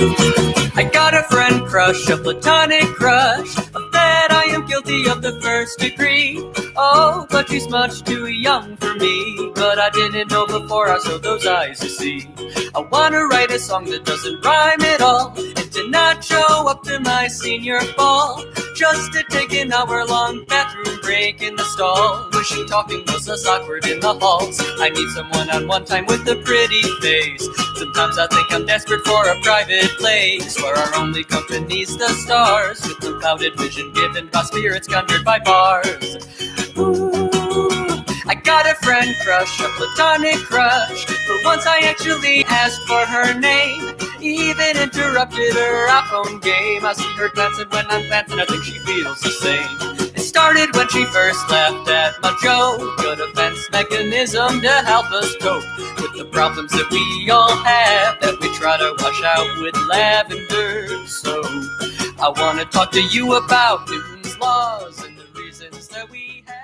I got a friend crush, a platonic crush, of that I am guilty of the first degree. Oh, but she's much too young for me, but I didn't know before I showed those eyes to see. I wanna write a song that doesn't rhyme at all, and to not show up to my senior ball, just to take an hour-long bathroom break in the stall. Wishing talking was less awkward in the halls. I need someone on one time with a pretty face. Sometimes I think I'm desperate for a private place where our only company's the stars, with the clouded vision given by spirits conjured by bars. Ooh, I got a friend crush, a platonic crush. For once I actually asked for her name, even interrupted her iPhone game. I see her glancing when I'm glancing, I think she feels the same. It started when she first laughed at my joke, a defense mechanism to help us cope with the problems that we all have, that we try to wash out with lavender soap. I want to talk to you about Newton's laws and the reasons that we have.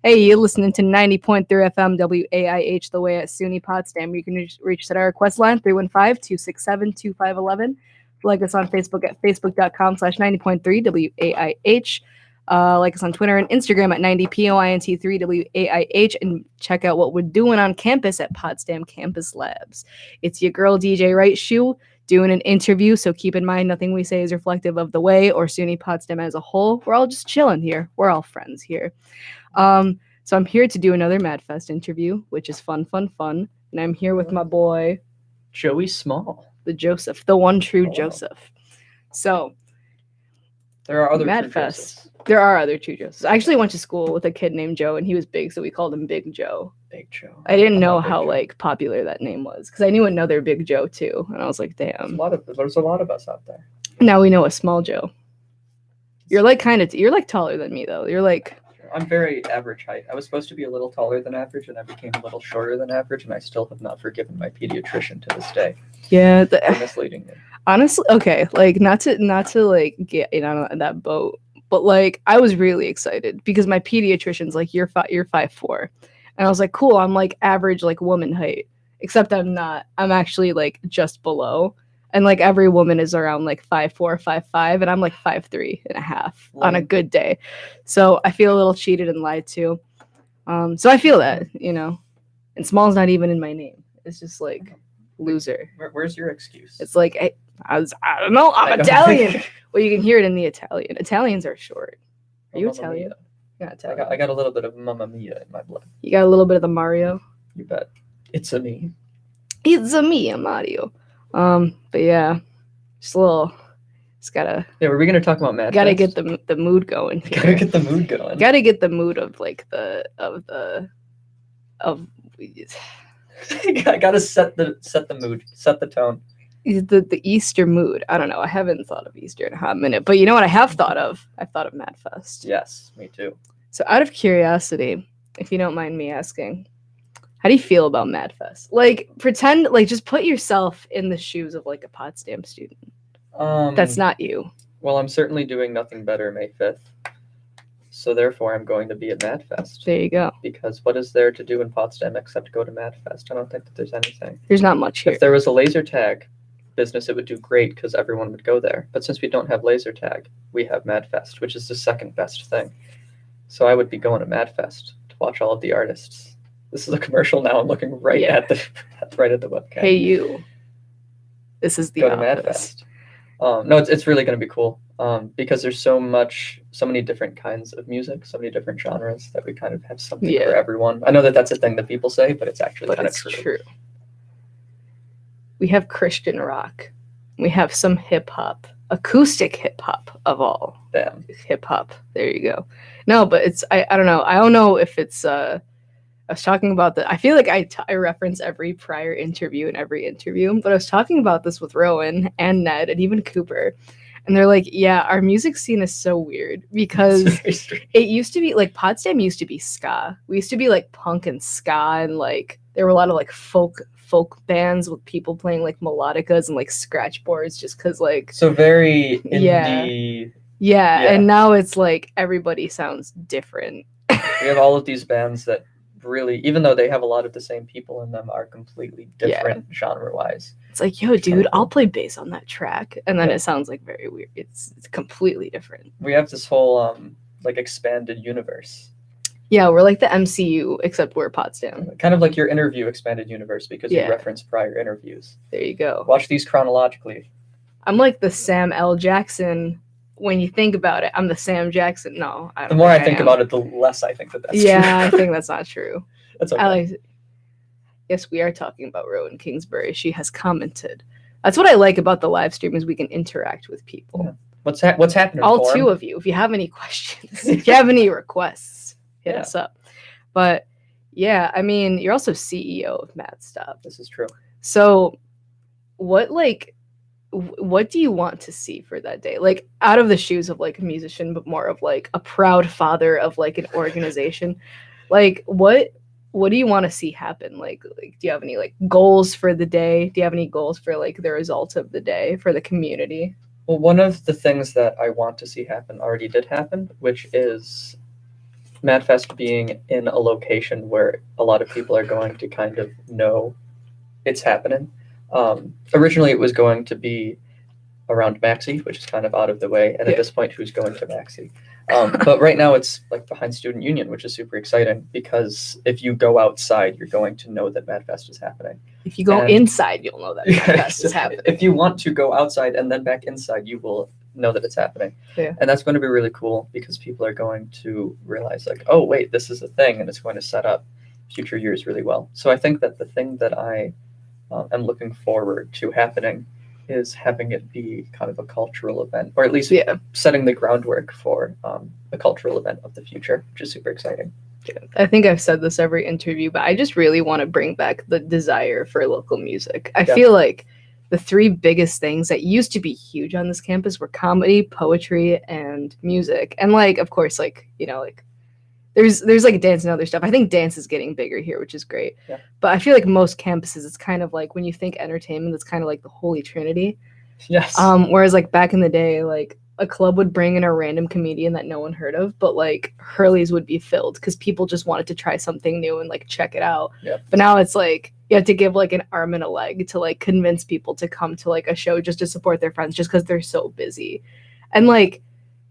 Hey, you're listening to 90.3 FM WAIH, The Way at SUNY Potsdam. You can reach us at our request line, 315-267-2511. Like us on Facebook at facebook.com/90.3 WAIH. Like us on Twitter and Instagram at 90POINT3 WAIH. And check out what we're doing on campus at Potsdam Campus Labs. It's your girl, DJ Right Shoe, doing an interview, so keep in mind nothing we say is reflective of the way or SUNY Potsdam as a whole. We're all just chilling here. We're all friends here. So I'm here to do another MadFest interview, which is fun. And I'm here with my boy, Joey Small. the Joseph, the one true Joseph. So There are other MadFest. There are other true Josephs. I actually went to school with a kid named Joe, and he was big, so we called him Big Joe. Big Joe. I didn't know how like popular that name was, because I knew another Big Joe too, and I was like, damn. There's a lot of us out there. Now we know a Small Joe. You're like you're like taller than me though. You're like. I'm very average height. I was supposed to be a little taller than average, and I became a little shorter than average, and I still have not forgiven my pediatrician to this day. Yeah, for misleading me. Honestly, okay, like not to like get on that boat, but like I was really excited because my pediatrician's like, you're 5'4", and I was like, cool, I'm like average like woman height, except I'm not. I'm actually like just below. And like every woman is around like 5'4", 5'5", and I'm like 5'3.5" on a good day. So I feel a little cheated and lied to. So I feel that, you know. And small's not even in my name. It's just like loser. Where's your excuse? It's like I don't know. I'm Italian. Well, you can hear it in the Italian. Italians are short. Are you Italian? Yeah, Italian. I got a little bit of Mamma Mia in my blood. You got a little bit of the Mario. You bet. It's a me. It's a me, Mario. But yeah, just gotta. Yeah, were we gonna talk about MadFest? Gotta get the mood going. Gotta get the mood going. Gotta get the mood of like I gotta set the mood, set the tone. The Easter mood. I don't know. I haven't thought of Easter in a hot minute, but you know what I have thought of? I've thought of MadFest. Yes, me too. So out of curiosity, if you don't mind me asking, how do you feel about MadFest? Like, pretend, like, just put yourself in the shoes of, like, a Potsdam student. That's not you. Well, I'm certainly doing nothing better May 5th. So, therefore, I'm going to be at MadFest. There you go. Because what is there to do in Potsdam except go to MadFest? I don't think that there's anything. There's not much here. If there was a laser tag business, it would do great because everyone would go there. But since we don't have laser tag, we have MadFest, which is the second best thing. So, I would be going to MadFest to watch all of the artists. This is a commercial now. I'm looking right at the webcam. Hey, you. This is the Go to MadFest. No, it's really going to be cool because there's so many different kinds of music, so many different genres that we kind of have something for everyone. I know that that's a thing that people say, but it's actually kind of true. We have Christian rock. We have some hip hop, acoustic hip hop of all. Damn. Hip hop. There you go. No, but it's I don't know. I don't know if it's I was talking about I feel like I reference every prior interview in every interview, but I was talking about this with Rowan and Ned and even Cooper. And they're like, yeah, our music scene is so weird because it used to be like Potsdam used to be ska. We used to be like punk and ska, and like there were a lot of like folk bands with people playing like melodicas and like scratch boards just because like. So very indie. Yeah, and now it's like everybody sounds different. We have all of these bands that really, even though they have a lot of the same people in them, are completely different genre-wise. It's like, yo, dude, cool. I'll play bass on that track, and then Yeah. it sounds like very weird. It's completely different. We have this whole like expanded universe, Yeah, we're like the MCU, except we're Potsdam. kind of like your interview expanded universe because Yeah. you reference prior interviews. There you go. Watch these chronologically. I'm like the Sam L. Jackson. When you think about it, I'm the Sam Jackson. No, I The don't more I think think am. about it, the less I think that that's Yeah, I true. think that's not true. That's okay. Alex, yes, we are talking about Rowan Kingsbury. She has commented. That's what I like about the live stream is we can interact with people. Yeah. What's happening? All Form? 2 of you. If you have any questions, if you have any requests, hit Yeah. us up. But yeah, I mean, you're also CEO of Mad Stop. This is true. So what do you want to see for that day? Like out of the shoes of like a musician, but more of like a proud father of like an organization. Like what do you want to see happen? Like do you have any like goals for the day? Do you have any goals for like the result of the day for the community? Well, one of the things that I want to see happen already did happen, which is MadFest being in a location where a lot of people are going to kind of know it's happening. Originally, it was going to be around Maxi, which is kind of out of the way. And Yeah. at this point, who's going to Maxi? But right now, it's like behind Student Union, which is super exciting because if you go outside, you're going to know that MadFest is happening. If you go And- inside, you'll know that podcast is happening. If you want to go outside and then back inside, you will know that it's happening. Yeah. And that's going to be really cool because people are going to realize like, oh, wait, this is a thing. And it's going to set up future years really well. So I think that the thing that I am looking forward to happening is having it be kind of a cultural event, or at least Yeah. setting the groundwork for a cultural event of the future, which is super exciting. I think I've said this every interview, but I just really want to bring back the desire for local music. I Yeah. feel like the 3 biggest things that used to be huge on this campus were comedy, poetry, and music. And like, of course, like, you know, like there's like dance and other stuff. I think dance is getting bigger here, which is great. Yeah. But I feel like most campuses, it's kind of like when you think entertainment, it's kind of like the holy trinity. Yes. Whereas like back in the day, like a club would bring in a random comedian that no one heard of, but like Hurley's would be filled because people just wanted to try something new and like check it out. Yeah. But now it's like you have to give like an arm and a leg to like convince people to come to like a show just to support their friends just because they're so busy. And like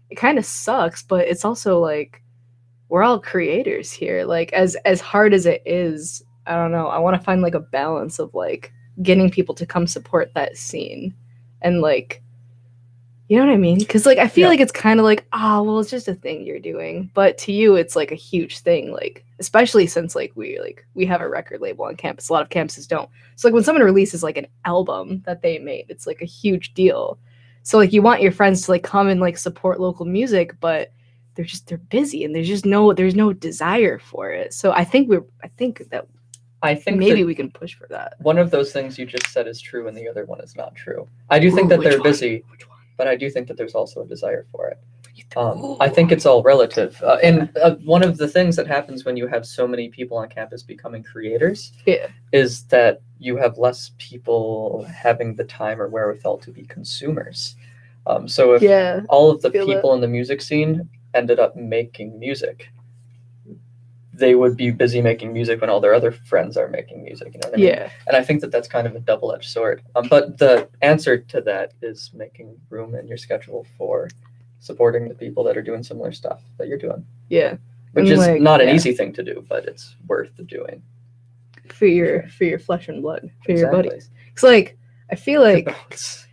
it kind of sucks, but it's also like we're all creators here. Like as hard as it is, I don't know. I want to find like a balance of like getting people to come support that scene and like, you know what I mean? Because like I feel Yeah. like it's kind of like, oh well, it's just a thing you're doing, but to you it's like a huge thing. Like especially since like we have a record label on campus. A lot of campuses don't. So like when someone releases like an album that they made, it's like a huge deal. So like you want your friends to like come and like support local music, but they're busy and there's no desire for it. So I think that I think maybe that we can push for that. one of those things you just said is true and the other one is not true. I do think that Which they're one? busy, Which one? but I do think that there's also a desire for it. I think it's all relative. And one of the things that happens when you have so many people on campus becoming creators Yeah. is that you have less people having the time or wherewithal to be consumers. So if Yeah. all of the feel that. people in the music scene ended up making music, they would be busy making music when all their other friends are making music. You know what I mean? Yeah. And I think that that's kind of a double-edged sword. But the answer to that is making room in your schedule for supporting the people that are doing similar stuff that you're doing, Yeah. which And, is like, not an yeah. easy thing to do, but it's worth doing. For your flesh and blood, for your Exactly. buddies. It's like I feel like Bones.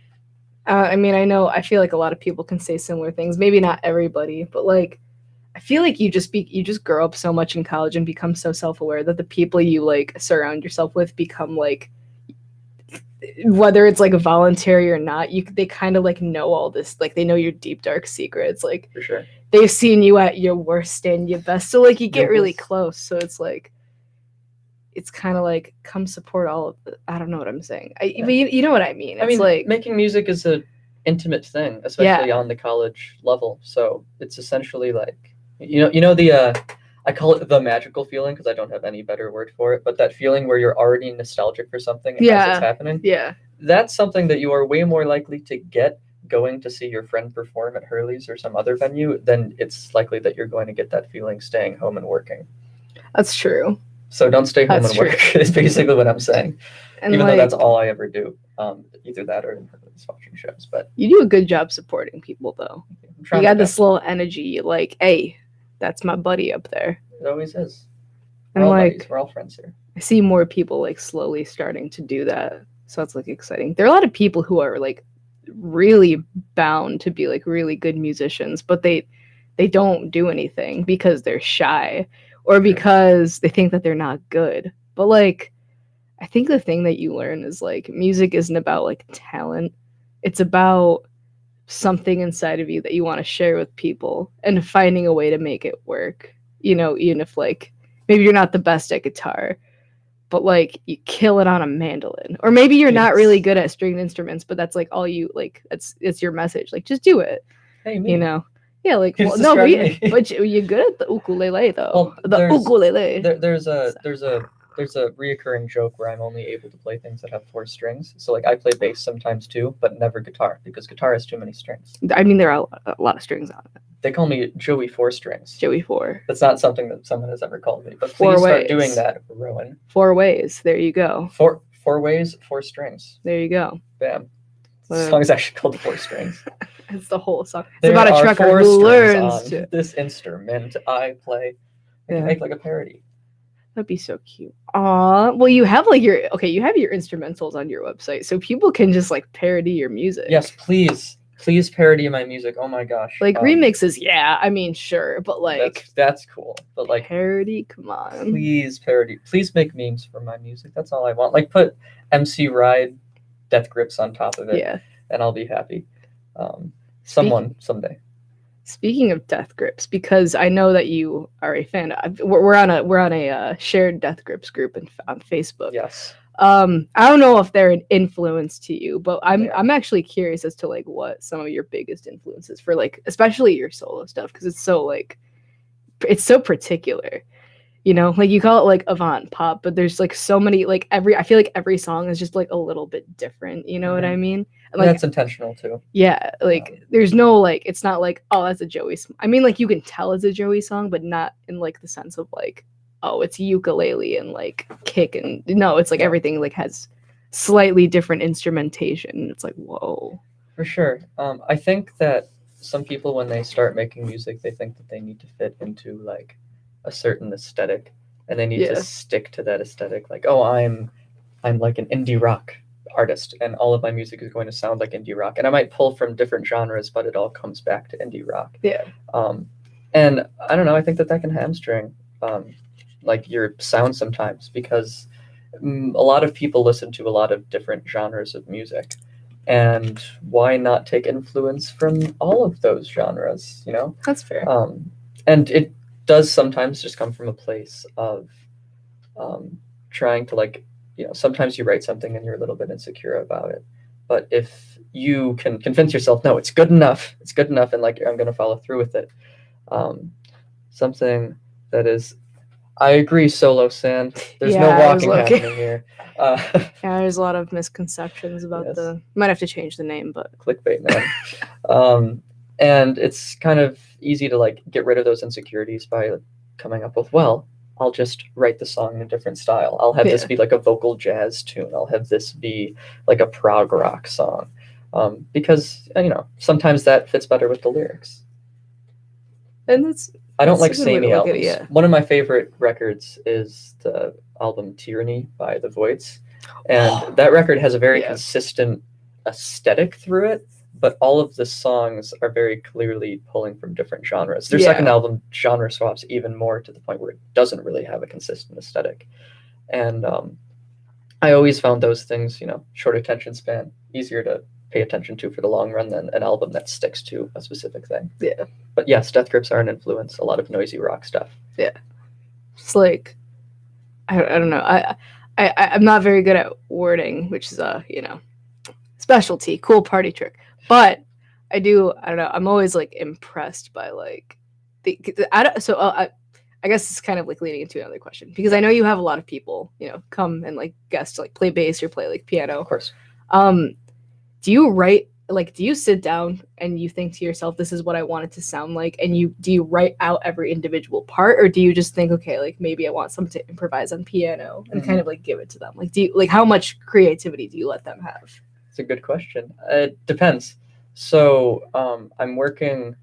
I mean, I feel like a lot of people can say similar things. Maybe not everybody, but like I feel like you just grow up so much in college and become so self-aware that the people you like surround yourself with become like, whether it's like voluntary or not, they kind of like know all this, like they know your deep dark secrets. Like For sure. they've seen you at your worst and your best, so like you get Your really worst. close. So it's kind of like come support all of it. I don't know what I'm saying. But you know what I mean. It's I mean, like making music is an intimate thing, especially on the college level. So it's essentially like, you know the I call it the magical feeling because I don't have any better word for it, but that feeling where you're already nostalgic for something as Yeah. it's happening. yeah. That's something that you are way more likely to get going to see your friend perform at Hurley's or some other venue than it's likely that you're going to get that feeling staying home and working. That's true. So don't stay home That's and work true. is basically what I'm saying. And Even like, though that's all I ever do. Either that or in just watching shows. But You do a good job supporting people, though. I'm trying You my got best. this little energy, like, hey, that's my buddy up there. It always is. We're And all like, buddies. We're all friends here. I see more people like slowly starting to do that. So it's like exciting. There are a lot of people who are like really bound to be like really good musicians, but they don't do anything because they're shy or because they think that they're not good. But like I think the thing that you learn is like music isn't about like talent. It's about something inside of you that you want to share with people and finding a way to make it work. You know, even if like maybe you're not the best at guitar, but like you kill it on a mandolin. Or maybe you're not really good at stringed instruments, but that's like all you like it's your message. Like just do it. Hey, me. You know? Yeah, like You well, just no, but, described me. but you're good at the ukulele though. Well, The there's- ukulele. There's a reoccurring joke where I'm only able to play things that have 4 strings. So like I play bass sometimes too, but never guitar because guitar has too many strings. I mean, there are a lot of strings on it. They call me Joey 4 strings. Joey 4. That's not something that someone has ever called me. But 4 please start ways. doing that, Rowan. 4 ways. There you go. 4 ways, 4 strings. There you go. Bam. The Well- song is actually called 4 strings. It's the whole song. It's There about a are trucker 4 who strings learns on to. this instrument I play. I Yeah. can make like a parody. That'd be so cute. Aw. Well, you have like your you have your instrumentals on your website, so people can just like parody your music. Yes, please parody my music. Oh my gosh. Like remixes, yeah. I mean, sure, but like that's cool. But like parody, come on. please parody. Please make memes for my music. That's all I want. Like put MC Ride Death Grips on top of it, Yeah. and I'll be happy. Someone someday. Speaking of Death Grips, because I know that you are a fan. We're on a shared Death Grips group on Facebook. Yes. I don't know if they're an influence to you, but Yeah. I'm actually curious as to like what some of your biggest influences for like especially your solo stuff because it's so particular. You know, like you call it like avant pop, but there's like so many like I feel like every song is just like a little bit different. You know what I mean? And, like That's intentional too. yeah, like there's no like it's not like oh that's a Joey. I mean like you can tell it's a Joey song, but not in like the sense of like oh it's ukulele and like kick and no, it's like Yeah. everything like has slightly different instrumentation. It's like whoa. For sure. I think that some people when they start making music, they think that they need to fit into like a certain aesthetic, and they need Yeah. to stick to that aesthetic. Like, oh, I'm like an indie rock artist, and all of my music is going to sound like indie rock. And I might pull from different genres, but it all comes back to indie rock. Yeah. And I don't know. I think that can hamstring like your sound sometimes because a lot of people listen to a lot of different genres of music. And why not take influence from all of those genres, you know? That's fair. And it does sometimes just come from a place of trying to like, you know, sometimes you write something and you're a little bit insecure about it. But if you can convince yourself, no, it's good enough, and like I'm going to follow through with it. Something that is, I agree, Solo Sand. There's no Yeah, I was walking looking. happening here. Yeah, there's a lot of misconceptions about Yes. might have to change the name, but Clickbait, man. And it's kind of easy to like get rid of those insecurities by coming up with, well, I'll just write the song in a different style. I'll have this Yeah. be like a vocal jazz tune. I'll have this be like a prog rock song. Because, you know, sometimes that fits better with the lyrics. and that's I don't That's like a good way to samey look at albums. it, yeah. One of my favorite records is the album Tyranny by The Voids. And that record has a very Yeah. consistent aesthetic through it, but all of the songs are very clearly pulling from different genres. Their Yeah. second album genre swaps even more to the point where it doesn't really have a consistent aesthetic. And I always found those things, you know, short attention span, easier to pay attention to for the long run than an album that sticks to a specific thing. Yeah. But yes, Death Grips are an influence, a lot of noisy rock stuff. it's like I don't know. I'm not very good at wording, which is you know, specialty, cool party trick. But I don't know. I'm always like impressed by like I guess it's kind of like leading into another question because I know you have a lot of people, you know, come and like guest like play bass or play like piano. Of course. Do you sit down and you think to yourself, this is what I want it to sound like, and do you write out every individual part, or do you just think, okay, like maybe I want someone to improvise on piano and kind of like give it to them? Like how much creativity do you let them have? It's a good question. It depends. So I'm working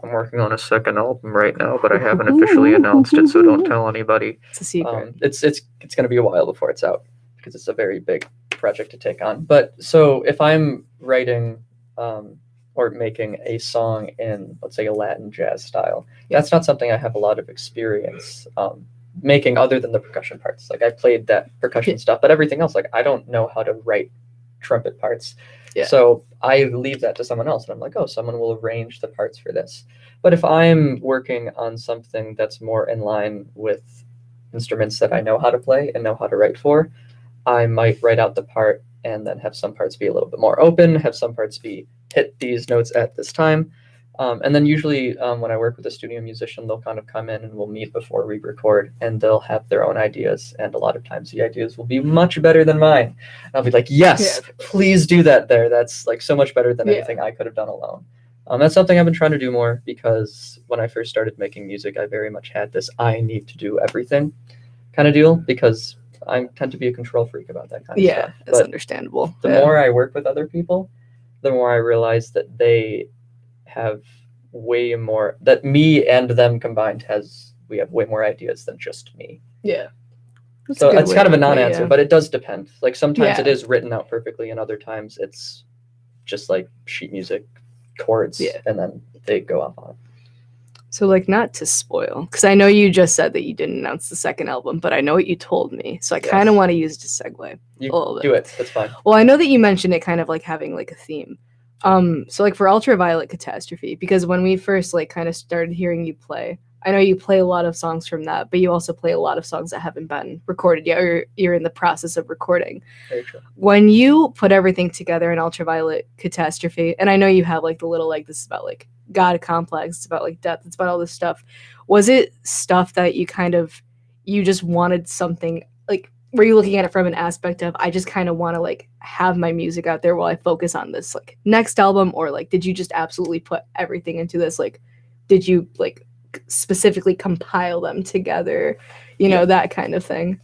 on a second album right now, but I haven't officially announced it, so don't tell anybody. It's a secret. It's going to be a while before it's out because it's a very big project to take on. But so if I'm writing or making a song in, let's say, a Latin jazz style, that's not something I have a lot of experience making other than the percussion parts. Like I played that percussion stuff, but everything else, like I don't know how to write trumpet parts. Yeah. So I leave that to someone else and I'm like, oh, someone will arrange the parts for this. But if I'm working on something that's more in line with instruments that I know how to play and know how to write for, I might write out the part and then have some parts be a little bit more open, have some parts be hit these notes at this time. And then usually when I work with a studio musician, they'll kind of come in and we'll meet before we record and they'll have their own ideas. And a lot of times the ideas will be much better than mine. And I'll be like, yes, please do that there. That's like so much better than anything I could have done alone. That's something I've been trying to do more because when I first started making music, I very much had this I need to do everything kind of deal because I tend to be a control freak about that kind of stuff. Yeah, that's understandable. The more I work with other people, the more I realize that they have way more, that me and them combined we have way more ideas than just me. Yeah. So it's kind of a non-answer, but it does depend. Like sometimes it Yeah. is written out perfectly and other times it's just like sheet music chords and then they go off on it. So like not to spoil, because I know you just said that you didn't announce the second album, but I know what you told me. So I kind of want to use it to segue You a little bit. do it. That's fine. Well, I know that you mentioned it kind of like having like a theme. So like for Ultraviolet Catastrophe, because when we first like kind of started hearing you play, I know you play a lot of songs from that, but you also play a lot of songs that haven't been recorded yet, or you're in the process of recording. Very true. When you put everything together in Ultraviolet Catastrophe, and I know you have like the little like this is about like God complex, it's about like death, it's about all this stuff. Was it stuff that you just wanted something like, were you looking at it from an aspect of I just kind of want to like have my music out there while I focus on this like next album, or like did you just absolutely put everything into this? Like did you like specifically compile them together, that kind of thing?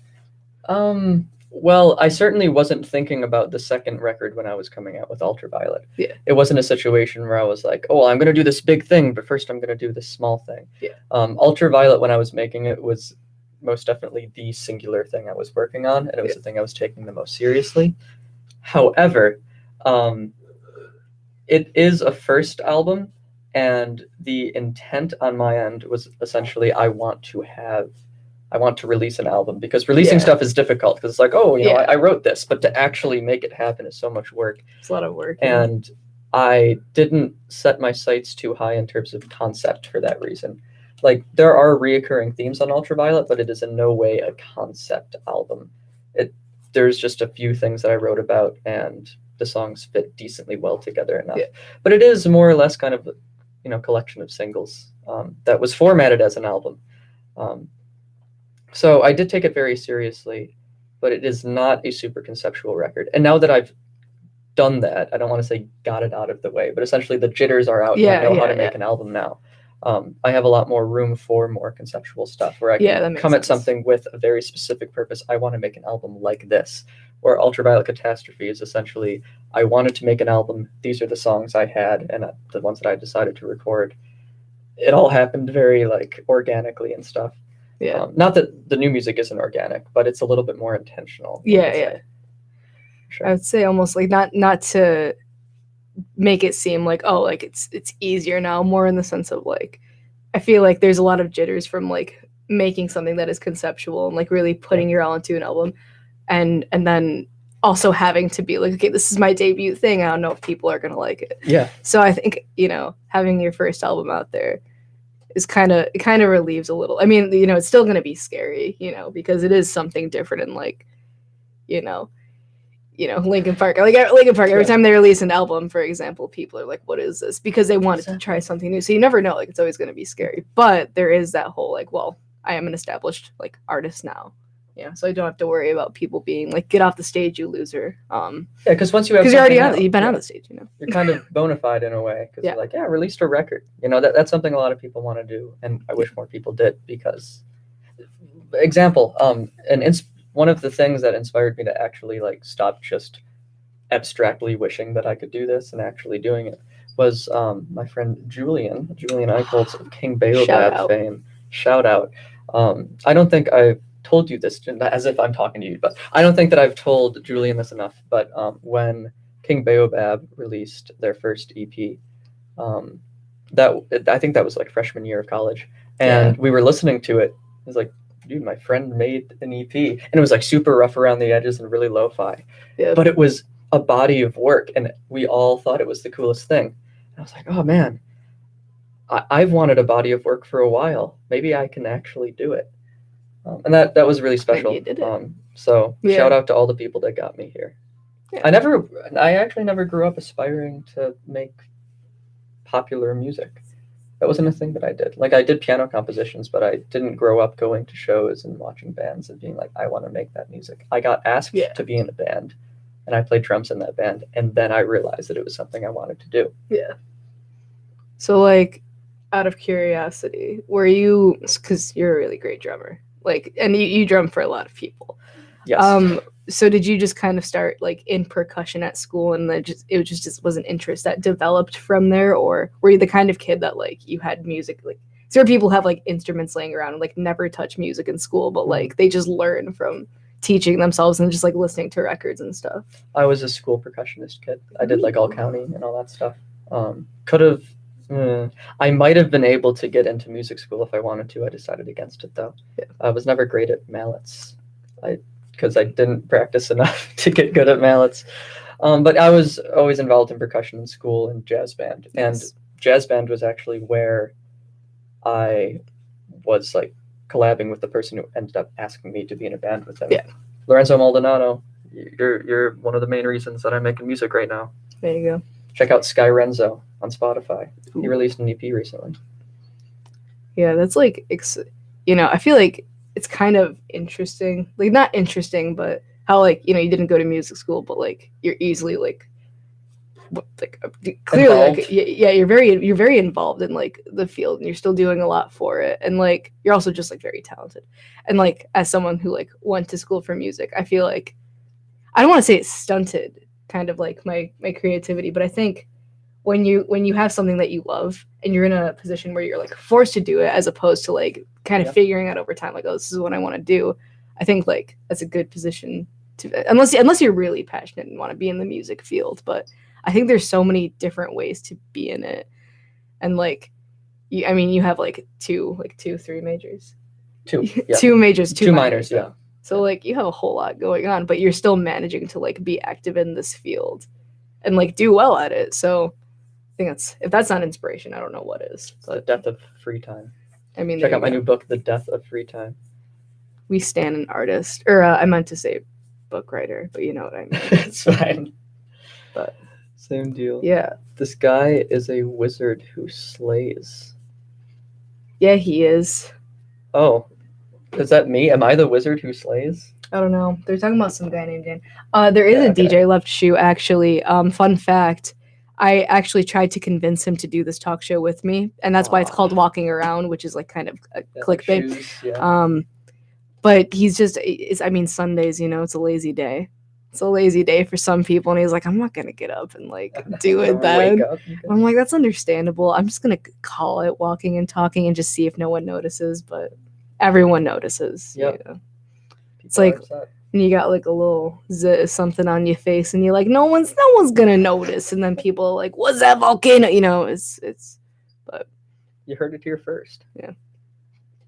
Well, I certainly wasn't thinking about the second record when I was coming out with Ultraviolet. Yeah. It wasn't a situation where I was like, oh, I'm going to do this big thing, but first I'm going to do this small thing. Yeah. Ultraviolet, when I was making it, was most definitely the singular thing I was working on, and it was the thing I was taking the most seriously. However, it is a first album, and the intent on my end was essentially I want to release an album, because releasing stuff is difficult because it's like, oh, I wrote this, but to actually make it happen is so much work. It's a lot of work. And I didn't set my sights too high in terms of concept for that reason. Like there are reoccurring themes on Ultraviolet, but it is in no way a concept album. There's just a few things that I wrote about and the songs fit decently well together enough. Yeah. But it is more or less kind of, collection of singles that was formatted as an album. So I did take it very seriously, but it is not a super conceptual record. And now that I've done that, I don't want to say got it out of the way, but essentially the jitters are out. And I know how to make an album now. I have a lot more room for more conceptual stuff where I can come at something with a very specific purpose. I want to make an album like this. Where Ultraviolet Catastrophe is essentially, I wanted to make an album. These are the songs I had and the ones that I decided to record. It all happened very like organically and stuff. Yeah. Not that the new music isn't organic, but it's a little bit more intentional. Yeah. Sure. I would say almost like not to make it seem like, oh, like it's easier now, more in the sense of like, I feel like there's a lot of jitters from like making something that is conceptual and like really putting your all into an album, and then also having to be like, okay, this is my debut thing. I don't know if people are gonna like it. Yeah. So I think having your first album out there is kind of relieves a little. I mean, it's still gonna be scary, because it is something different, and like, Linkin Park. Like Linkin Park, every time they release an album, for example, people are like, what is this? Because they wanted to try something new. So you never know. Like, it's always going to be scary. But there is that whole, like, well, I am an established, like, artist now. So I don't have to worry about people being like, get off the stage, you loser. Because once you have... Because you're already on, you've been on the stage, You're kind of bona fide in a way. Because you're like, released a record. That's something a lot of people want to do. And I wish more people did, because... Example, one of the things that inspired me to actually like stop just abstractly wishing that I could do this and actually doing it was my friend Julian Eichholz of King Shout Baobab out. fame. Shout out. I don't think I've told you this, as if I'm talking to you, but I don't think that I've told Julian this enough. But when King Baobab released their first EP, I think that was like freshman year of college, and we were listening to it. It was like, dude, my friend made an EP, and it was like super rough around the edges and really lo-fi, Yeah. but it was a body of work, and we all thought it was the coolest thing. And I was like, oh man, I've wanted a body of work for a while. Maybe I can actually do it. And that was really special. you did it. So Yeah. shout out to all the people that got me here. Yeah. I actually never grew up aspiring to make popular music. That wasn't a thing that I did. Like, I did piano compositions, but I didn't grow up going to shows and watching bands and being like, I want to make that music. I got asked to be in a band, and I played drums in that band, and then I realized that it was something I wanted to do. Yeah. So, like, out of curiosity, were you, because you're a really great drummer, like, and you drum for a lot of people. Yes. So did you just kind of start like in percussion at school, and then it just was an interest that developed from there, or were you the kind of kid that like you had music, like certain people have like instruments laying around and like never touch music in school, but like they just learn from teaching themselves and just like listening to records and stuff? I was a school percussionist kid. I did like all county and all that stuff. I might have been able to get into music school if I wanted to. I decided against it though. Yeah. I was never great at mallets. Because I didn't practice enough to get good at mallets. But I was always involved in percussion in school and jazz band. And jazz band was actually where I was like collabing with the person who ended up asking me to be in a band with him. Yeah. Lorenzo Maldonado, you're one of the main reasons that I'm making music right now. There you go. Check out Sky Renzo on Spotify. Ooh. He released an EP recently. Yeah, that's like, I feel like it's kind of interesting, like not interesting, but how like, you didn't go to music school, but like you're easily like clearly involved. like you're very involved in like the field, and you're still doing a lot for it, and like you're also just like very talented. And like as someone who like went to school for music, I feel like I don't want to say it stunted kind of like my creativity, but I think when you have something that you love and you're in a position where you're like forced to do it, as opposed to like kind of figuring out over time, like, oh, this is what I want to do, I think like that's a good position to, unless you're really passionate and want to be in the music field. But I think there's so many different ways to be in it, and like you have like three majors, two majors, two minors, yeah. So like you have a whole lot going on, but you're still managing to like be active in this field and like do well at it. So I think if that's not inspiration, I don't know what is. It's the death of free time. I mean, check out my new book, The Death of Free Time. We stand an artist, or I meant to say book writer, but you know what I mean. It's fine. But same deal. Yeah. This guy is a wizard who slays. Yeah, he is. Oh, is that me? Am I the wizard who slays? I don't know. They're talking about some guy named Dan. There is a DJ Left Shoe, actually. Fun fact. I actually tried to convince him to do this talk show with me, and that's why it's called Walking Around, which is like kind of a clickbait. Like shoes, But he's just, Sundays, it's a lazy day. It's a lazy day for some people, and he's like, I'm not gonna get up and like do it then. I'm like, that's understandable. I'm just gonna call it walking and talking and just see if no one notices, but everyone notices. Yep. It's like when you got like a little something on your face, and you're like, no one's gonna notice, and then people are like, what's that volcano? But you heard it here first. Yeah.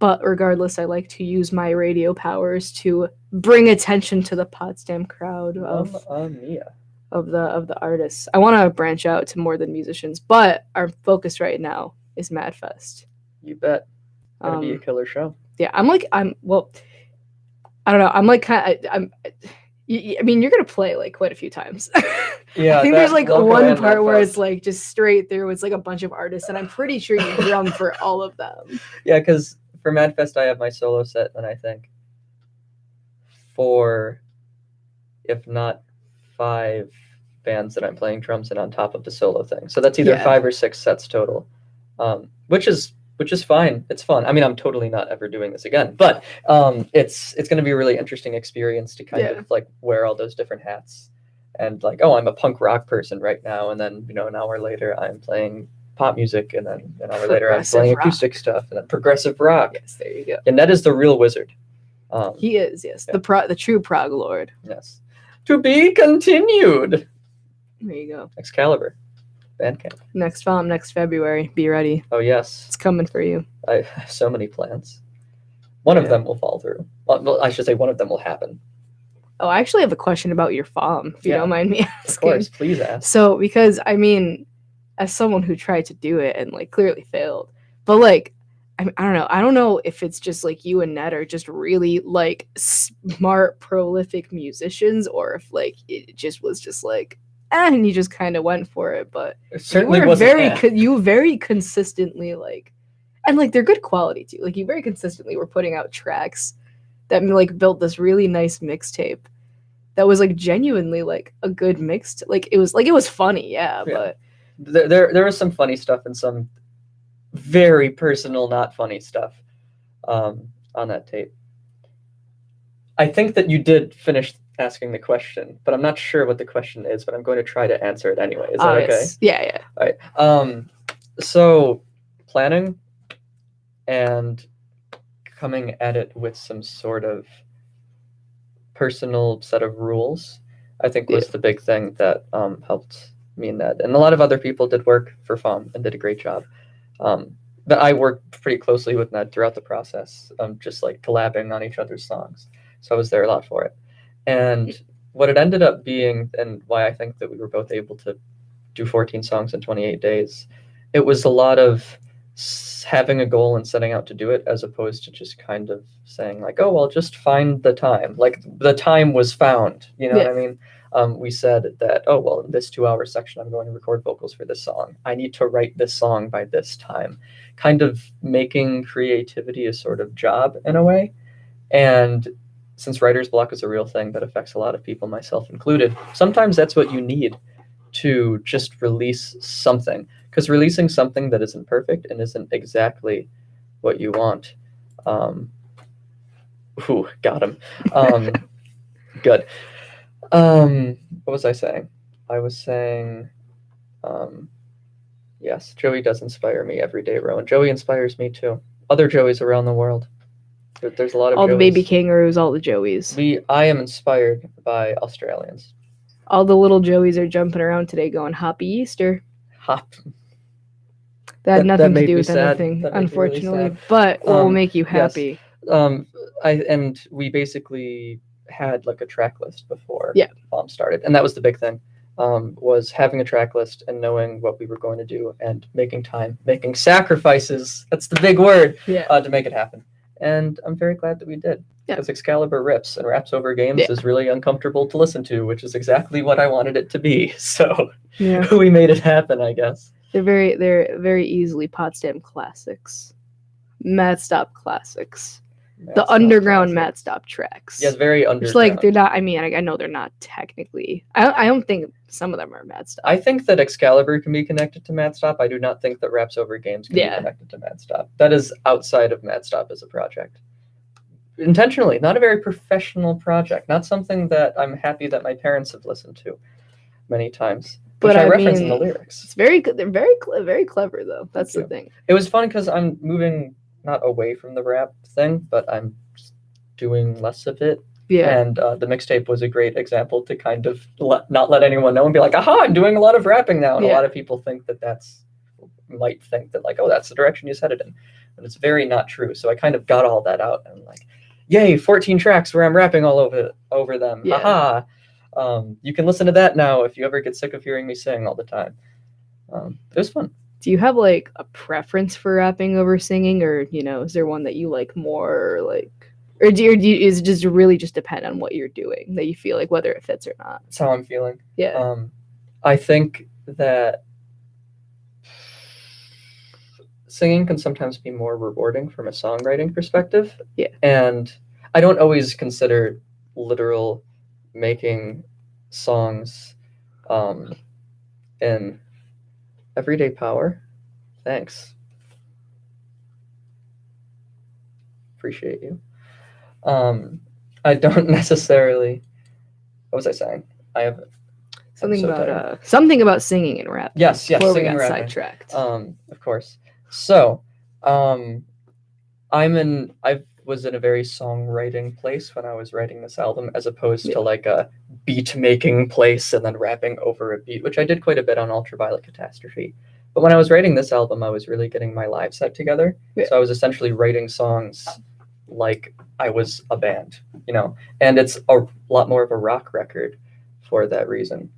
But regardless, I like to use my radio powers to bring attention to the Potsdam crowd of the artists. I want to branch out to more than musicians, but our focus right now is MadFest. You bet. Gonna be a killer show. Yeah, I don't know. You're gonna play like quite a few times. Yeah, I think there's like one part where it's like just straight through. It's like a bunch of artists, and I'm pretty sure you drum for all of them. Yeah, because for MadFest I have my solo set, and I think 4, if not 5, bands that I'm playing drums in on top of the solo thing. So that's either 5 or 6 sets total, which is fine. It's fun. I mean, I'm totally not ever doing this again, but it's going to be a really interesting experience to kind of like wear all those different hats. and like, oh, I'm a punk rock person right now, and then an hour later I'm playing pop music, and then an hour later I'm Progressive playing rock. acoustic stuff, and then progressive rock. Yes, there you go. And that is the real wizard. He is, yes, Yeah. the true prog lord. Yes. To be continued. There you go. Excalibur, Bandcamp. Next February. Be ready. Oh yes, It's coming for you. I have so many plans. One of Yeah. them will fall through. Well, I should say one of them will happen. Oh, I actually have a question about your FOM, if you Yeah. don't mind me Of asking. course, please ask. So, because I mean, as someone who tried to do it and like clearly failed, but like, I don't know. I don't know if it's just like you and Ned are just really like smart, prolific musicians, or if like it just was just like, and you just kind of went for it. But It certainly you were wasn't. very, you very consistently like, and like they're good quality too. Like you very consistently were putting out tracks that like built this really nice mixtape that was like genuinely like a good mix. Like it was funny, yeah. Yeah. But there was some funny stuff and some very personal, not funny stuff on that tape. I think that you did finish asking the question, but I'm not sure what the question is, but I'm going to try to answer it anyway. Is that okay? Yeah. All right. So planning and coming at it with some sort of personal set of rules, I think was the big thing that helped me in that. And a lot of other people did work for FOM and did a great job. But I worked pretty closely with Ned throughout the process, just like collabing on each other's songs. So I was there a lot for it. And what it ended up being, and why I think that we were both able to do 14 songs in 28 days, it was a lot of having a goal and setting out to do it, as opposed to just kind of saying like, oh, well, just find the time. Like the time was found, you know what I mean? We said that, oh, well, in this 2-hour section, I'm going to record vocals for this song. I need to write this song by this time. Kind of making creativity a sort of job in a way. And since writer's block is a real thing that affects a lot of people, myself included, sometimes that's what you need to just release something. Because releasing something that isn't perfect and isn't exactly what you want. Got him. Good. What was I saying? I was saying, yes, Joey does inspire me every day, Rowan. Joey inspires me too. Other Joeys around the world. There's a lot of all Joeys. the baby kangaroos, all the Joeys. I am inspired by Australians. All the little Joeys are jumping around today going, Happy Easter. Hop. That had nothing to made do me with sad. anything, That made me really unfortunately. sad. But what will Um, make you yes. happy? And we basically had like a track list before FOM started, and that was the big thing. Was having a track list and knowing what we were going to do and making time, making sacrifices. That's the big word. To make it happen. And I'm very glad that we did. Yeah. Because Excalibur rips and raps over games is really uncomfortable to listen to, which is exactly what I wanted it to be. So we made it happen, I guess. They're very easily Potsdam classics. Matt Stop classics. The underground Matt Stop tracks. Yes, very underground. It's like they're not. I mean, I know they're not technically. I don't think some of them are Matt Stop. I think that Excalibur can be connected to Matt Stop. I do not think that Raps Over Games can be connected to Matt Stop. That is outside of Matt Stop as a project. Intentionally, not a very professional project. Not something that I'm happy that my parents have listened to many times. Which I reference in the lyrics. It's very good. They're very clever though. That's the thing. It was fun because I'm moving not away from the rap thing, but I'm doing less of it. Yeah. And the mixtape was a great example to kind of not let anyone know and be like, aha, I'm doing a lot of rapping now. And a lot of people think that might think that like, oh, that's the direction you set it in. But it's very not true. So I kind of got all that out and I'm like, yay, 14 tracks where I'm rapping all over them. Yeah. Aha. You can listen to that now if you ever get sick of hearing me sing all the time. It was fun. Do you have like a preference for rapping over singing, or is there one that you like more, or like, or is it just really just depend on what you're doing that you feel like whether it fits or not? That's how I'm feeling. Yeah. I think that singing can sometimes be more rewarding from a songwriting perspective. Yeah. And I don't always consider literal making songs in Everyday Power. Thanks. Appreciate you. I don't necessarily. What was I saying? I have Something so about tired. something about singing and rapping. Yes, Before we singing got and rapping. sidetracked. Of course. So, I was in a very songwriting place when I was writing this album, as opposed Yeah. to like a beat making place and then rapping over a beat, which I did quite a bit on Ultraviolet Catastrophe. But when I was writing this album, I was really getting my live set together. Yeah. So I was essentially writing songs like I was a band, and it's a lot more of a rock record for that reason.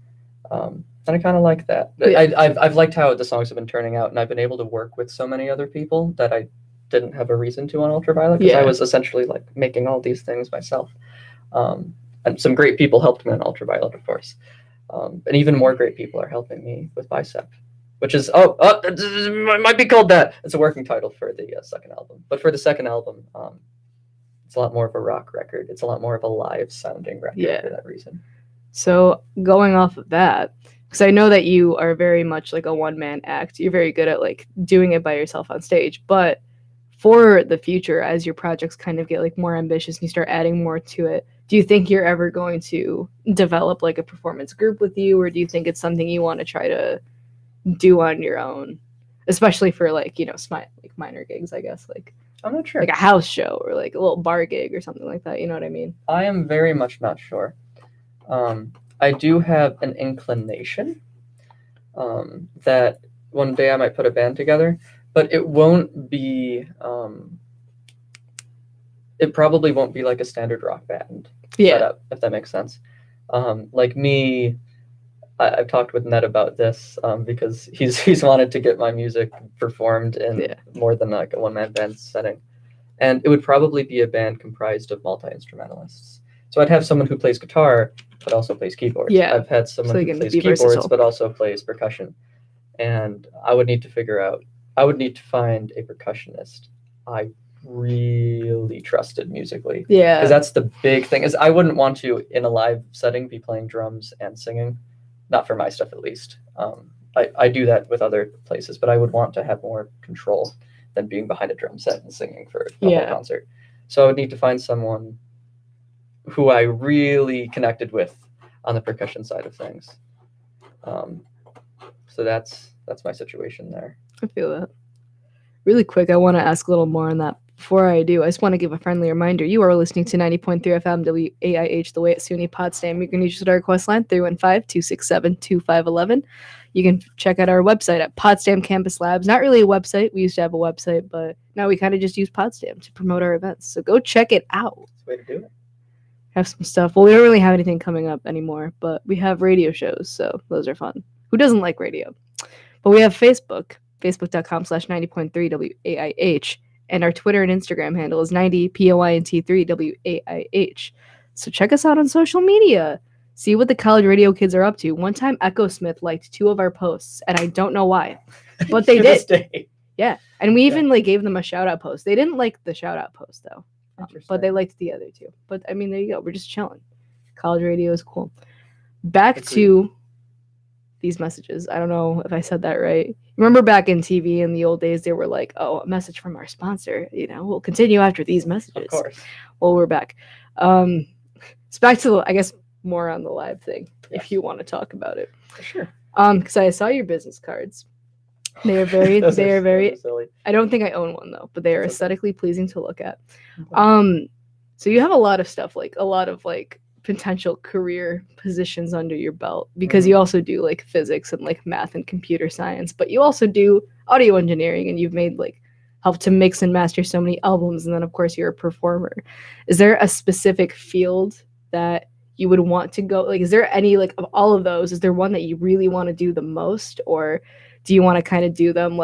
And I kind of like that. Yeah. I've liked how the songs have been turning out, and I've been able to work with so many other people that I didn't have a reason to on Ultraviolet, because I Yeah. was essentially like making all these things myself. And some great people helped me on Ultraviolet, of course. And even more great people are helping me with Bicep, which is it might be called that. It's a working title for the second album. But for the second album, it's a lot more of a rock record. It's a lot more of a live sounding record Yeah. for that reason. So going off of that, because I know that you are very much like a one-man act. You're very good at like doing it by yourself on stage. But for the future, as your projects kind of get like more ambitious and you start adding more to it, do you think you're ever going to develop like a performance group with you, or do you think it's something you want to try to do on your own, especially for like like minor gigs, I guess, like I'm not sure. like a house show or like a little bar gig or something like that? You know what I mean? I am very much not sure. I do have an inclination that one day I might put a band together, but it won't be. It probably won't be like a standard rock band setup, if that makes sense. Like me, I've talked with Ned about this because he's wanted to get my music performed in more than like a one-man band setting, and it would probably be a band comprised of multi-instrumentalists. So I'd have someone who plays guitar but also plays keyboards. Yeah. I've had someone who plays keyboards but also plays percussion, and I would need to find a percussionist I really trusted musically. Yeah. Because that's the big thing, is I wouldn't want to, in a live setting, be playing drums and singing. Not for my stuff, at least. I do that with other places, but I would want to have more control than being behind a drum set and singing for a whole concert. So I would need to find someone who I really connected with on the percussion side of things. So that's my situation there. I feel that. Really quick, I want to ask a little more on that. Before I do, I just want to give a friendly reminder. You are listening to 90.3 FM WAIH, The Way at SUNY Potsdam. You can use our request line, 315-267-2511. You can check out our website at Potsdam Campus Labs. Not really a website. We used to have a website, but now we kind of just use Potsdam to promote our events. So go check it out. That's the way to do it. Have some stuff. Well, we don't really have anything coming up anymore, but we have radio shows, so those are fun. Who doesn't like radio? But we have Facebook, facebook.com/90.3 WAIH, and our Twitter and Instagram handle is 90POINT3 WAIH. So check us out on social media. See what the college radio kids are up to. One time, Echo Smith liked 2 of our posts, and I don't know why, but they did. Yeah, and we even gave them a shout out post. They didn't like the shout out post though, but they liked the other 2. But I mean, there you go. We're just chilling. College radio is cool. Back to these messages. I don't know if I said that right. Remember back in TV in the old days, they were like, "Oh, a message from our sponsor. We'll continue after these messages." Of course. Well, we're back. It's back to I guess more on the live thing, if you want to talk about it. Sure. Because I saw your business cards. They are very, very. Silly. I don't think I own one though, but they are aesthetically pleasing to look at. Okay. So you have a lot of stuff, like a lot of potential career positions under your belt, because you also do physics and math and computer science, but you also do audio engineering, and you've made helped to mix and master so many albums, and then of course you're a performer. Is there a specific field that you would want to go? Is there any of all of those? Is there one that you really want to do the most, or do you want to kind of do them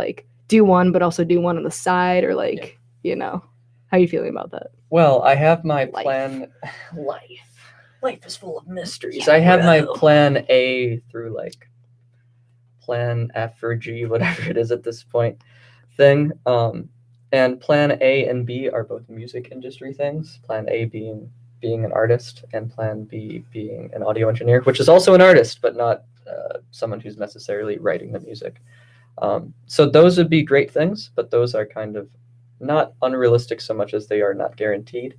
do one but also do one on the side, or how are you feeling about that? Well, I have my plan. Life is full of mysteries. I have my plan A through plan F or G, whatever it is at this point, thing. And plan A and B are both music industry things. Plan A being an artist, and plan B being an audio engineer, which is also an artist, but not someone who's necessarily writing the music. So those would be great things, but those are kind of not unrealistic so much as they are not guaranteed.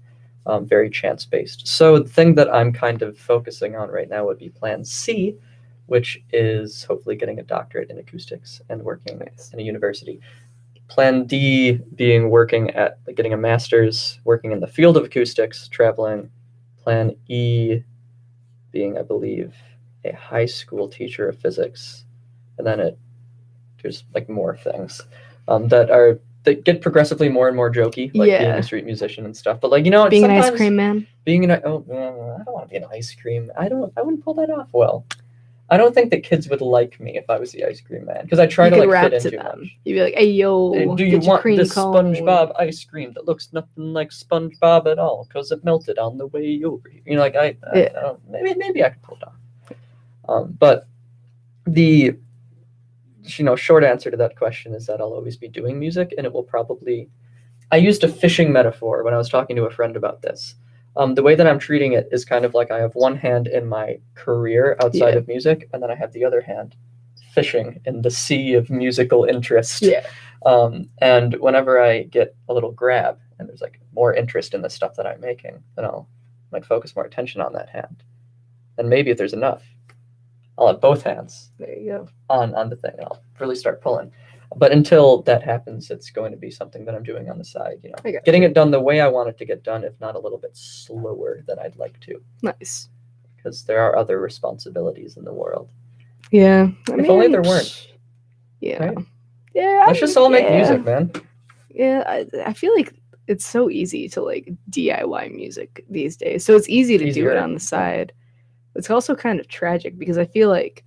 Very chance-based. So the thing that I'm kind of focusing on right now would be plan C, which is hopefully getting a doctorate in acoustics and working Nice. in a university. Plan D being working at getting a master's, working in the field of acoustics, traveling. Plan E being, I believe, a high school teacher of physics, and then there's like more things that get progressively more and more jokey, like being Yeah. a street musician and stuff. But like, you know, Being an ice sometimes cream man. being an I don't want to be an ice cream. I wouldn't pull that off well. I don't think that kids would like me if I was the ice cream man, because I try You to could like rap fit to in too them. much. You'd be like, "Hey yo, Do you get your want cream this cone." SpongeBob ice cream that looks nothing like SpongeBob at all because it melted on the way over here? You know, like I don't, maybe I could pull it off. But the short answer to that question is that I'll always be doing music, and it will probably. I used a fishing metaphor when I was talking to a friend about this. The way that I'm treating it is kind of like I have one hand in my career outside Yeah. of music, and then I have the other hand fishing in the sea of musical interest. Yeah. And whenever I get a little grab and there's like more interest in the stuff that I'm making, then might focus more attention on that hand. And maybe if there's enough, I'll have both hands There you go. on the thing, and I'll really start pulling. But until that happens, it's going to be something that I'm doing on the side, I got getting you. it done the way I want it to get done, if not a little bit slower than I'd like to, Nice. because there are other responsibilities in the world. Yeah. If only there weren't. Yeah. Right? Yeah. Let's just all make yeah. music, man. Yeah. I feel like it's so easy to like DIY music these days. So it's easy to do Easier. it on the side. It's also kind of tragic because I feel like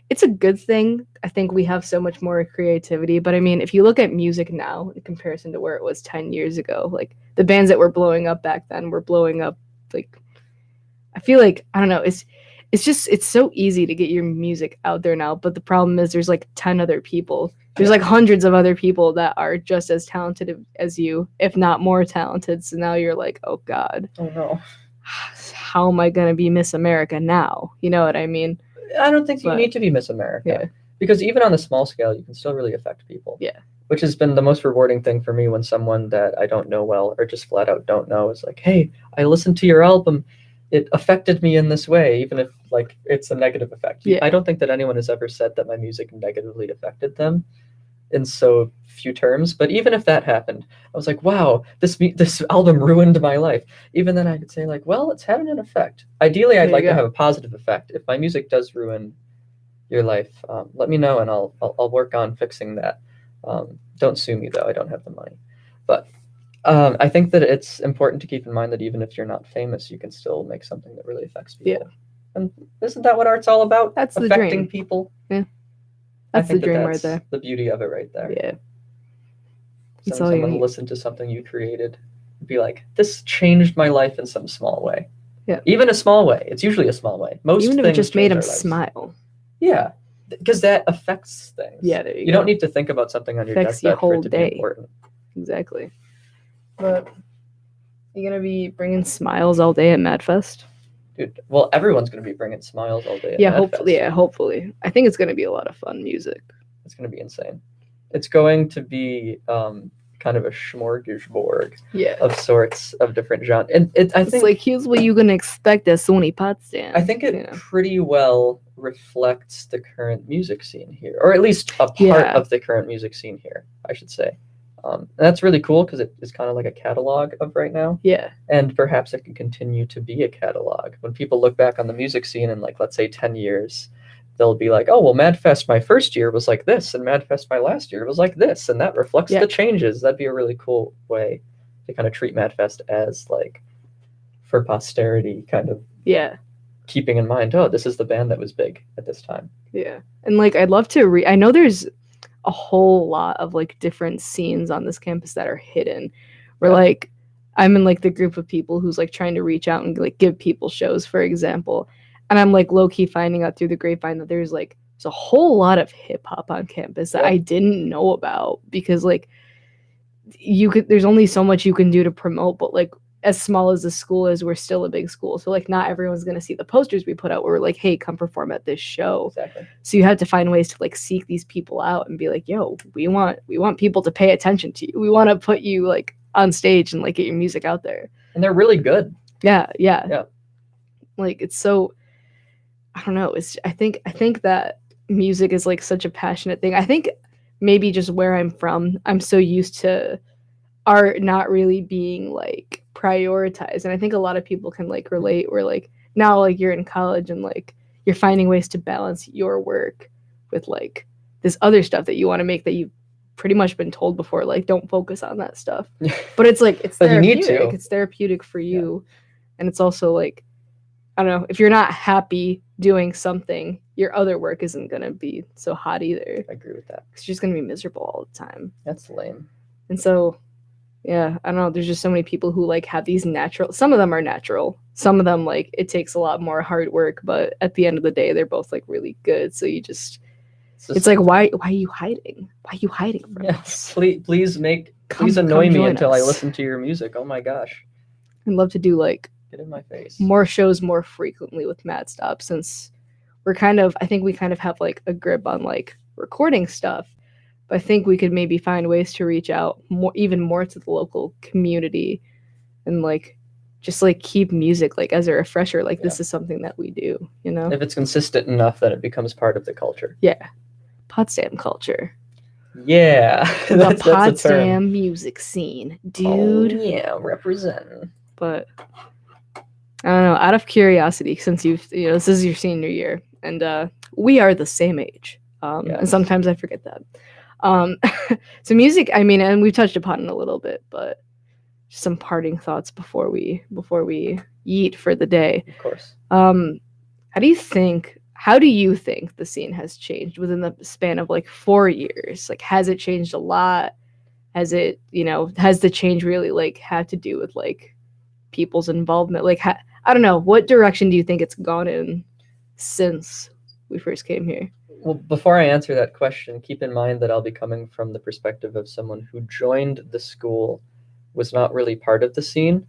it's a good thing. I think we have so much more creativity. But I mean, if you look at music now in comparison to where it was 10 years ago, like the bands that were blowing up back then were blowing up. Like, I feel like, I don't know, it's so easy to get your music out there now. But the problem is there's like 10 other people. There's like hundreds of other people that are just as talented as you, if not more talented. So now you're like, oh God, Oh no. how am I going to be Miss America now? You know what I mean? I don't think you But- need to be Miss America. Yeah. Because even on the small scale, you can still really affect people. Yeah. Which has been the most rewarding thing for me when someone that I don't know well or just flat out don't know is like, hey, I listened to your album. It affected me in this way, even if like it's a negative effect. Yeah. I don't think that anyone has ever said that my music negatively affected them in so few terms. But even if that happened, I was like, wow, this album ruined my life. Even then I could say like, well, it's having an effect. Ideally, I'd There like you to go. have a positive effect. If my music does ruin your life, let me know and I'll work on fixing that. Don't sue me though, I don't have the money. But I think that it's important to keep in mind that even if you're not famous, you can still make something that really affects people. Yeah. And isn't that what art's all about? That's the affecting dream. people. Yeah. I That's the think dream right that's there. the beauty of it right there. Yeah. That's So all you someone need. listen to something you created, be like, this changed my life in some small way. Yeah. Even a small way. It's usually a small way. Most Even if it things just made change him our lives. smile. Yeah. Because that affects things. Yeah, there you You go. don't need to think about something on your Affects your deathbed for whole it to be day. important. Exactly. But you gonna be bringing smiles all day at MadFest? Dude, well, everyone's going to be bringing smiles all day. At Yeah, Mad hopefully. Fest. Yeah, hopefully. I think it's gonna be a lot of fun music. It's going to be insane. It's going to be kind of a smorgasbord Yeah. of sorts of different genres. And I It's think like here's what you're gonna expect at Sony Potsdam. I think it you know? pretty well reflects the current music scene here, or at least a part Yeah. of the current music scene here, I should say. And that's really cool because it is kind of like a catalog of right now, Yeah. and perhaps it can continue to be a catalog. When people look back on the music scene in, like, let's say 10 years, they'll be like, oh, well, MadFest my first year was like this, and MadFest my last year was like this, and that reflects Yeah. the changes. That'd be a really cool way to kind of treat MadFest as, like, for posterity, kind of Yeah. keeping in mind, oh, this is the band that was big at this time. Yeah. And like I'd love to I know there's a whole lot of like different scenes on this campus that are hidden. Where Yeah. like I'm in like the group of people who's like trying to reach out and like give people shows, for example. And I'm like low key finding out through the grapevine that there's a whole lot of hip hop on campus that Yeah. I didn't know about because like there's only so much you can do to promote, but like as small as the school is, we're still a big school. So like not everyone's gonna see the posters we put out where we're like, hey, come perform at this show. Exactly. So you have to find ways to like seek these people out and be like, yo, we want people to pay attention to you. We want to put you like on stage and like get your music out there. And they're really good. Yeah. Yeah. Like it's so I don't know. I think that music is like such a passionate thing. I think maybe just where I'm from, I'm so used to art not really being like prioritized. And I think a lot of people can like relate where like now like you're in college and like you're finding ways to balance your work with like this other stuff that you want to make that you've pretty much been told before, like don't focus on that stuff. But it's like it's But you need therapeutic. to. It's therapeutic for you. And it's also like I don't know, if you're not happy doing something, your other work isn't gonna be so hot either. I agree with that. It's just gonna be miserable all the time. That's lame. And so, yeah, I don't know. There's just so many people who like have these natural. Some of them are natural. Some of them like it takes a lot more hard work. But at the end of the day, they're both like really good. So you just, it's like why are you hiding? Why are you hiding from us? Please annoy me join until I us. listen to your music. Oh my gosh, I'd love to do like get in my face. more shows more frequently with Mad Stop since I think we kind of have like a grip on like recording stuff. But I think we could maybe find ways to reach out even more to the local community and like just like keep music like as a refresher. Like this is something that we do, you know? If it's consistent enough that it becomes part of the culture. Yeah. Potsdam culture. Yeah. The that's a term. Potsdam music scene, dude. Oh, yeah, representing. But I don't know, out of curiosity, since this is your senior year and we are the same age. And sometimes I forget that. So music, I mean, and we've touched upon it a little bit, but just some parting thoughts before we yeet for the day. Of course. How do you think the scene has changed within the span of like 4 years? Like, has it changed a lot? Has it, has the change really like had to do with like people's involvement? Like, I don't know, what direction do you think it's gone in since we first came here? Well, before I answer that question, keep in mind that I'll be coming from the perspective of someone who joined the school, was not really part of the scene,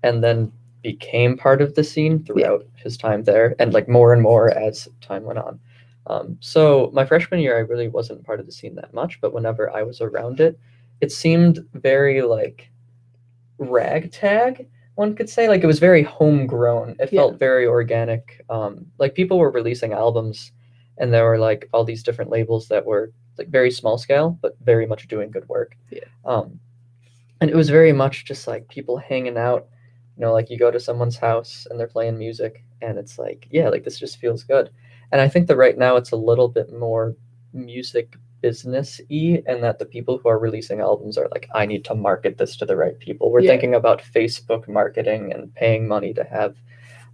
and then became part of the scene throughout his time there, and like more and more as time went on. So my freshman year, I really wasn't part of the scene that much, but whenever I was around it, it seemed very like ragtag, one could say. Like it was very homegrown. It felt very organic. Like people were releasing albums and there were like all these different labels that were like very small scale, but very much doing good work. And it was very much just like people hanging out, like you go to someone's house and they're playing music and it's like, yeah, like this just feels good. And I think that right now it's a little bit more music business-y, and that the people who are releasing albums are like, I need to market this to the right people. We're thinking about Facebook marketing and paying money to have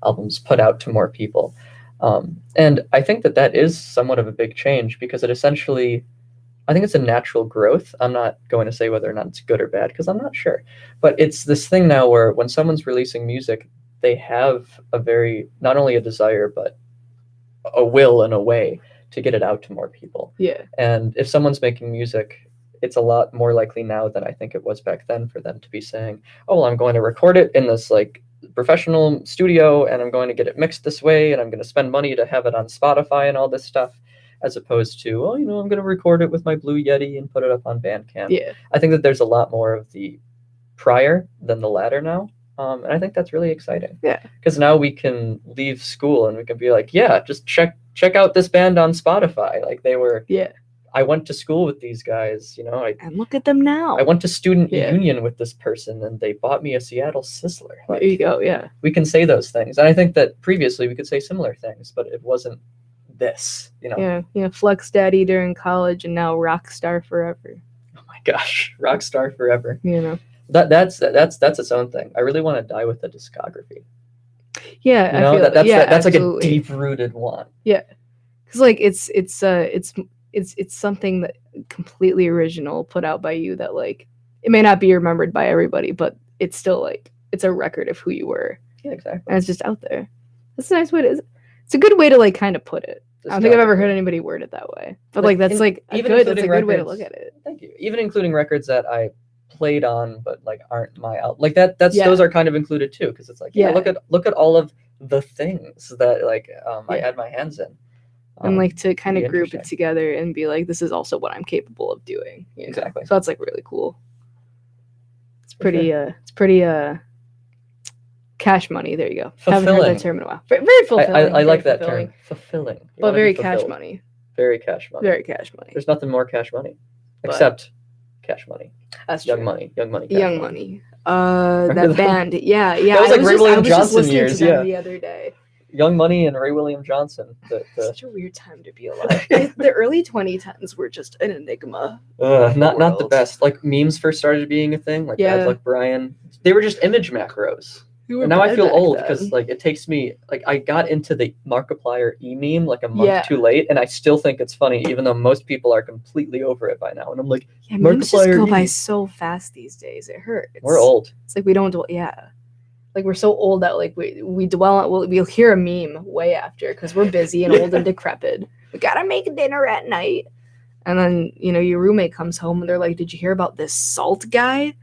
albums put out to more people. And I think that is somewhat of a big change because it essentially, I think it's a natural growth. I'm not going to say whether or not it's good or bad because I'm not sure. But it's this thing now where when someone's releasing music, they have not only a desire, but a will in a way to get it out to more people. Yeah. And if someone's making music, it's a lot more likely now than I think it was back then for them to be saying, oh, well, I'm going to record it in this like professional studio and I'm going to get it mixed this way and I'm going to spend money to have it on Spotify and all this stuff, as opposed to, I'm going to record it with my Blue Yeti and put it up on Bandcamp. Yeah. I think that there's a lot more of the prior than the latter now. And I think that's really exciting. Yeah. Because now we can leave school and we can be like, yeah, just check out this band on Spotify. Like they were, I went to school with these guys, and look at them now. I went to student union with this person and they bought me a Seattle Sizzler. Like, there you go. Yeah. We can say those things. And I think that previously we could say similar things, but it wasn't this, Yeah. Flex Daddy during college and now Rockstar Forever. Oh my gosh. Rockstar Forever. That's its own thing. I really want to die with a discography. Yeah. I feel that's absolutely. like a deep rooted want. Yeah. Cause like it's something that completely original put out by you that like it may not be remembered by everybody, but it's still like it's a record of who you were. Yeah, exactly. And it's just out there. That's a nice way to. It's a good way to like kind of put it. I don't think I've ever heard anybody word it that way, but like that's like a good way to look at it. Thank you. Even including records that I played on, but like aren't my out. Like those are kind of included too, because it's like look at all of the things that like I had my hands in. And like to kind of group it together and be like, this is also what I'm capable of doing. Exactly. So that's like really cool. It's pretty Cash money. There you go. Haven't heard Fulfilling. that term in a while. Very fulfilling. I like very that fulfilling, term. Fulfilling. You but wanna be very cash fulfilled. money. Very cash money. Very cash money. There's nothing more cash money But- except cash money. That's Young true. money. Young money. Cash Young money. money. Remember That that? band. Yeah, yeah. That was I like Ray just- I William was just Johnson listening to years, them yeah. the other day. Young Money and Ray William Johnson. Such a weird time to be alive. The early 2010s were just an enigma. Not the world. best. Like memes first started being a thing. Like Yeah. Bad Luck Brian. They were just image macros. We were And now I bad feel back old then. because like it takes me like I got into the Markiplier meme like a month Yeah. too late, and I still think it's funny, even though most people are completely over it by now. And I'm like, Yeah, memes just Markiplier go by E. so fast these days. It hurts. we're old. It's like we don't dwell. Yeah, like we're so old that like we dwell on. We'll hear a meme way after because we're busy and old and decrepit. We gotta make dinner at night, and then your roommate comes home and they're like, "Did you hear about this salt guy?"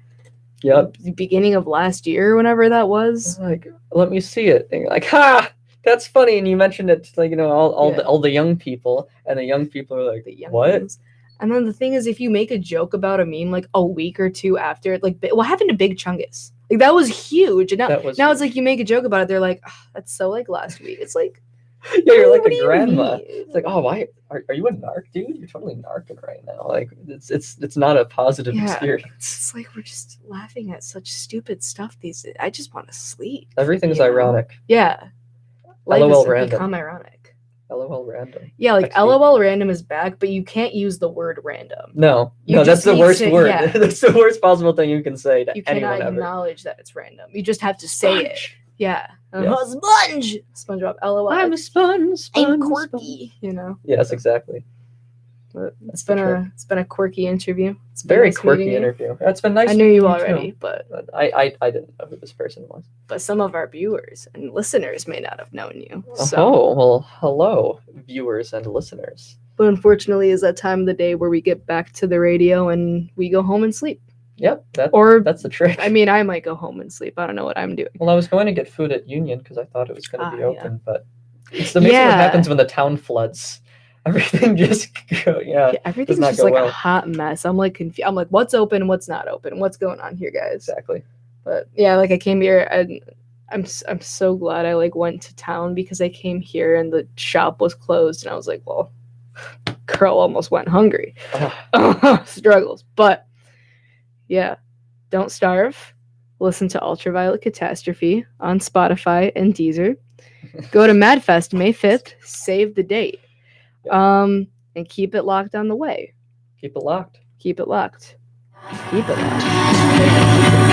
Yep. The beginning of last year, whenever that was. Like, let me see it. And you're like, ha, that's funny. And you mentioned it to like all Yeah. the young people, and the young people are like, The young what? ones. And then the thing is, if you make a joke about a meme like a week or two after, like what happened to Big Chungus? Like that was huge. And now, That was now it's like you make a joke about it, they're like, "Ah, that's so like last week. It's like, yeah, you're like what a do you grandma. mean? It's like, oh, why are you a narc, dude? You're totally narking right now. Like it's not a positive Yeah. experience. It's like we're just laughing at such stupid stuff these days. I just want to sleep. Everything's you know? ironic. Yeah. Life LOL has random. become ironic. LOL random. Yeah, like XD. LOL random is back, but you can't use the word random. No, You no, that's just the need worst to- word. yeah. That's the worst possible thing you can say to You anyone cannot ever. acknowledge that it's random. You just have to say it. Sponge. Yeah. Yeah. A sponge. SpongeBob. LOL. I'm a sponge. I'm sponge, quirky. Yes, exactly. But That's it's been the trick. it's been a quirky interview. It's been Very nice quirky meeting you. interview. It's been nice. I knew you meeting already, too. but I didn't know who this person was. some of our viewers and listeners may not have known you. So, Oh well, hello, viewers and listeners. but unfortunately, is that time of the day where we get back to the radio and we go home and sleep. Yep, Or that's the trick. I mean, I might go home and sleep. I don't know what I'm doing. well, I was going to get food at Union because I thought it was going to be Ah, open, but it's amazing Yeah. what happens when the town floods. Everything just Yeah, everything's not just go like well. a hot mess. I'm like confused. I'm like, what's open? What's not open? What's going on here, guys? exactly. But yeah, like I came here and I'm so glad I like went to town because I came here and the shop was closed and I was like, well, girl almost went hungry. Struggles. But yeah, don't starve. Listen to Ultraviolet Catastrophe on Spotify and Deezer. Go to MadFest May 5th. Save the date. And keep it locked on the way. Keep it locked. Keep it locked. Keep it locked.